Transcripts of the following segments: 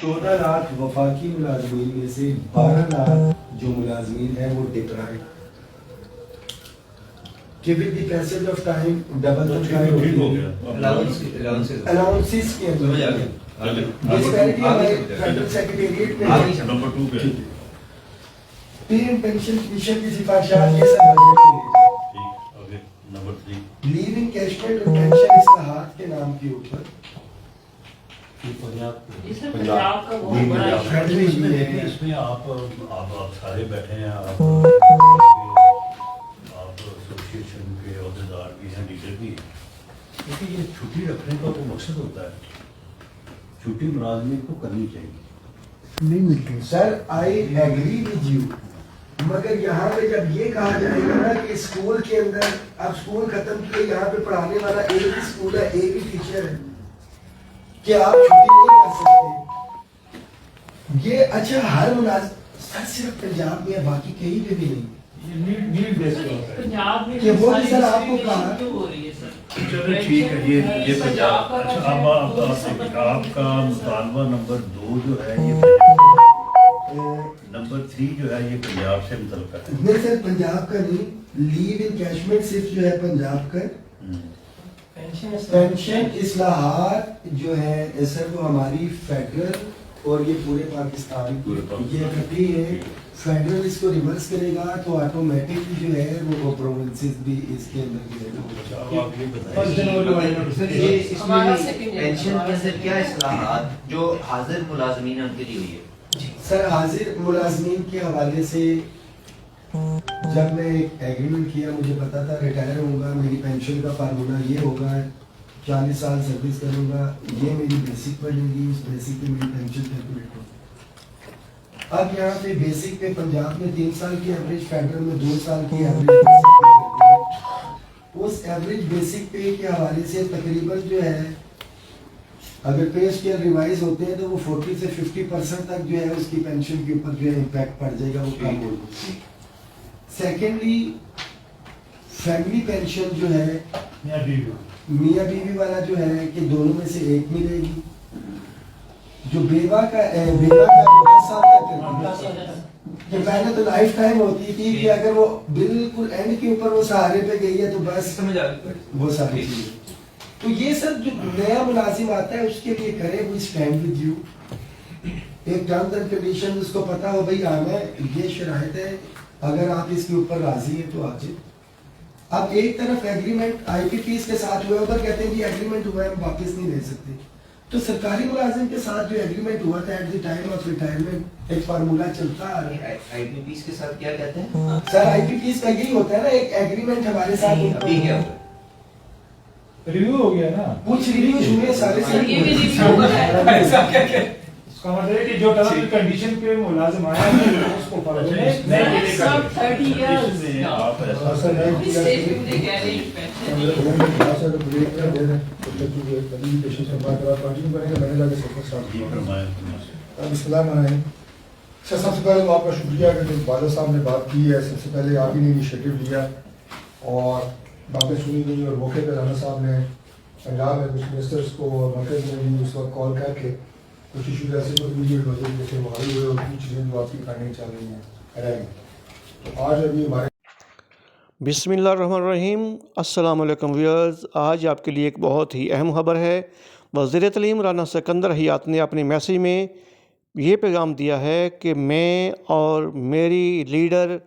14 लाख वफाकी मुलाजमीन में से 12 लाख जो मुलाजमीन हैं वो डिप्राइव कि with the passage of time double allowances के अंदर डिस्पैरिटी हमारे फेडरल सेक्रेटेरिएट में नंबर 2 पे पे एंड पेंशन कमीशन की सिफारिशात के साथ ठीक नंबर 3 लीव इनकैशमेंट और पेंशन इस्लाहात के नाम के ऊपर पंजाब का वो नहीं, बड़ा पंजाब। फेडरल इसमें है। देखिए, इसमें आप सारे बैठे हैं, आप एसोसिएशन के अहदेदार भी हैं, लीडर भी हैं। क्योंकि ये छुट्टी रखने का तो मकसद होता है, छुट्टी मुलाजमीन को करनी चाहिए। नहीं मिलती sir, I agree with you, मगर यहाँ पे जब ये कहा जाएगा ना कि स्कूल के अंदर अब स्कूल खत्म किए, यहाँ पे पढ़ाने वाला एक ही स्कूल है, एक ही टीचर है, कि आप छुट्टी नहीं कर सकते। ये अच्छा हर मुलाजिम सर सिर्फ पंजाब में है, बाकी कहीं पे भी नहीं पंजाब में कि वो भी सर आपको कहा क्यों हो रही है सर? चलो ठीक है, ये पंजाब। का अच्छा, अब आपका मुतालबा नंबर 2 जो है ये नंबर 3 जो है ये पंजाब से मुतल्लका है। नहीं सर, पंजाब का नहीं, लीव इनकैशमेंट सिर्फ जो है पंजाब का, पेंशन इस्लाहात जो है सर वो हमारी फेडरल और ये पूरे पाकिस्तान की ये इकट्ठी है। फेडरल इसको रिवर्स करेगा तो ऑटोमेटिकली जो है वो प्रोविंसेस भी इसके अंदर जो है अब आप ये बताइए। सर ये इसमें हमारा second year पेंशन के अंदर क्या इस्लाहात जो हाजिर मुलाजमीन हैं उनके लिए हुई है? सर हाजिर मुलाजमीन के हवाले से जब मैं एक एग्रीमेंट किया, मुझे पता था रिटायर होऊंगा, मेरी पेंशन का फार्मूला ये होगा, 40 साल सर्विस करूंगा, ये मेरी बेसिक बनेगी, उस बेसिक पे मेरी पेंशन कैलकुलेट होगी। अब यहाँ पे बेसिक पे पंजाब में 3 साल की एवरेज, फेडरल में 2 साल की एवरेज, उस एवरेज बेसिक पे के हवाले से तकरीबन जो है अगर पे स्केल रिवाइज होते हैं तो वो 40 से 50% तक जो है उसकी पेंशन के ऊपर जो है इम्पैक्ट पड़ जाएगा, वो कम होगी। सेकेंडली फैमिली पेंशन जो है मियाँ बीवी वाला जो है कि दोनों में से एक मिलेगी, जो बेवा का 10 साल तक कि पहले तो लाइफ टाइम होती थी कि अगर वो बिल्कुल एंड के ऊपर वो सहारे पे गई है तो बस वो सारी चीजें। तो ये सब जो नया मुलाजिम आता है उसके लिए करे, वो स्टैंड विद यू, एक टर्म्स एंड कंडीशन उसको पता हो भाई आना है, ये शराइत है, अगर आप इसके ऊपर राजी हैं तो आज। अब एक तरफ एग्रीमेंट आईपीपीएस के साथ हुआ, उधर कहते हैं कि एग्रीमेंट हुआ है हम वापस नहीं ले सकते, तो सरकारी मुलाजिम के साथ जो एग्रीमेंट हुआ था at the time of retirement एक फार्मूला चलता आ रहा है। आईपीपीएस के साथ क्या कहते हैं? सर आईपीपीएस का यही होता है ना, एक एग्रीमेंट हमारे साथ अभी क्या हुआ? रिव्यू हो गया ना, कुछ रिव्यू हुए सारे सर ये भी रिव्यू हुआ है। इसका मतलब है कि जो टर्म एंड कंडीशन पे मुलाजिम आया है उसको फॉलो नहीं सब 30 years इसमें आप ऐसा इस स्टेज पे मुझे कह रही है पेंशन जी फरमाएं। सबसे पहले तो आपका शुक्रिया कि जो वाले साहब ने बात की है, सबसे पहले आप ही ने इनिशिएटिव लिया और बातें सुनी गई, और मौके पर राना साहब ने पंजाब में कुछ मिनिस्टर्स को और मरकज में भी उस वक्त कॉल करके कुछ इशूज ऐसे को इमीडिएट वजह जैसे मुहाल हुए और कुछ चीज़ें जो आपकी करनी चल रही हैं रहेंगी। तो आज अभी हमारे बिस्मिल्लाहिर्रहमानिर्रहीम, अस्सलाम वालेकुम व्यूअर्स। आज आपके लिए एक बहुत ही अहम खबर है। वज़ीर तालीम राना सिकंदर हयात ने अपने मैसेज में ये पैगाम दिया है कि मैं और मेरी लीडर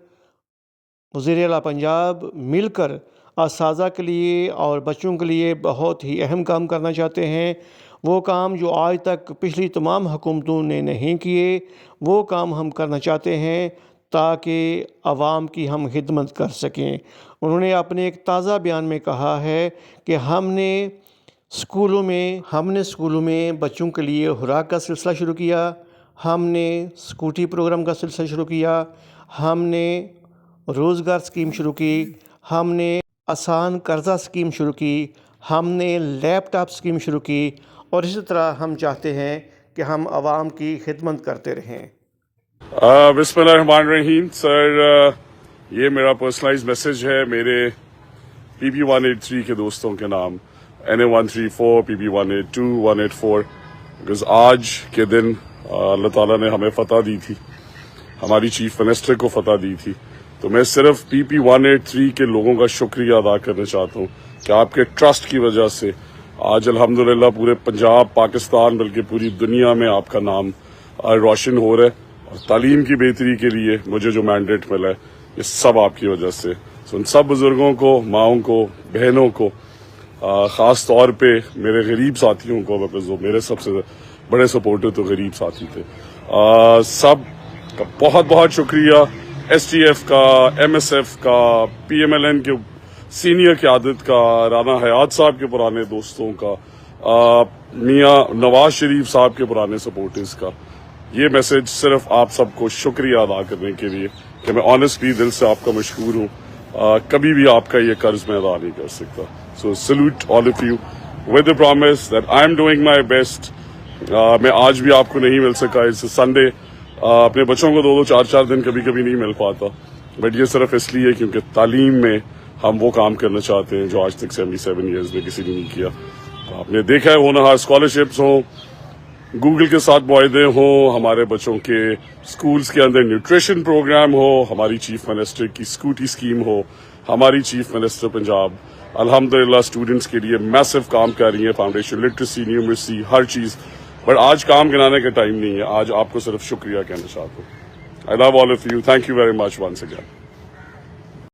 वज़ीर आला पंजाब मिलकर असाज़ा के लिए और बच्चों के लिए बहुत ही अहम काम करना चाहते हैं। वो काम जो आज तक पिछली तमाम हुकूमतों ने नहीं किए, वो काम हम करना चाहते हैं ताकि आवाम की हम खिदमत कर सकें। उन्होंने अपने एक ताज़ा बयान में कहा है कि हमने स्कूलों में बच्चों के लिए खुराक का सिलसिला शुरू किया, हमने स्कूटी प्रोग्राम का सिलसिला शुरू किया, हमने रोज़गार स्कीम शुरू की, हमने आसान कर्जा स्कीम शुरू की, हमने लैपटॉप स्कीम शुरू की, और इसी तरह हम चाहते हैं कि हम आवाम की खिदमत करते रहें। बिस्मिल्लाहिर्रहमानिर्रहीम। सर ये मेरा पर्सनलाइज मैसेज है मेरे PP 183 के दोस्तों के नाम, NA 134, PP 182, 184, बिकॉज आज के दिन اللہ تعالیٰ نے ہمیں فتح دی تھی, ہماری چیف منسٹر کو فتح دی تھی. تو میں صرف PP 183 کے لوگوں کا شکریہ ادا کرنا چاہتا ہوں کہ آپ کے ٹرسٹ کی وجہ سے آج الحمدللہ پورے پنجاب, پاکستان, بلکہ پوری دنیا میں آپ کا نام روشن ہو رہا ہے. اور تعلیم کی بہتری کے لیے مجھے جو مینڈیٹ ملا ہے یہ سب آپ کی وجہ سے. ان سب بزرگوں کو, ماؤں کو, بہنوں کو, خاص طور پہ میرے غریب ساتھیوں کو, میرے سب سے بڑے سپورٹر تو غریب ساتھی تھے, سب کا بہت بہت شکریہ. STF کا, MSF کا, PMLN کے سینئر قیادت کا, رانا حیات صاحب کے پرانے دوستوں کا, میاں نواز شریف صاحب کے پرانے سپورٹرز کا. یہ میسج صرف آپ سب کو شکریہ ادا کرنے کے لیے کہ میں آنیسٹلی دل سے آپ کا مشکور ہوں. کبھی بھی آپ کا یہ قرض میں ادا نہیں کر سکتا. So salute all of you with the promise that I am doing my best. میں آج بھی آپ کو نہیں مل سکا, اس سنڈے اپنے بچوں کو 2-4 دن کبھی کبھی نہیں مل پاتا, بٹ یہ صرف اس لیے کیونکہ تعلیم میں ہم وہ کام کرنا چاہتے ہیں جو آج تک 77 ایئرز میں کسی نے نہیں کیا. آپ نے دیکھا ہے ہونہار اسکالرشپس ہوں, گوگل کے ساتھ معاہدے ہوں, ہمارے بچوں کے اسکولز کے اندر نیوٹریشن پروگرام ہو, ہماری چیف منسٹر کی اسکوٹی اسکیم ہو, ہماری چیف منسٹر پنجاب الحمدللہ اسٹوڈنٹس کے لیے میسو کام کر رہی ہیں, فاؤنڈیشن لٹریسی, نیومرسی, ہر چیز. بٹ آج کام گنانے کا ٹائم نہیں ہے, آج آپ کو صرف شکریہ کہنا چاہتا ہوں. I love all of you. Thank you very much once again.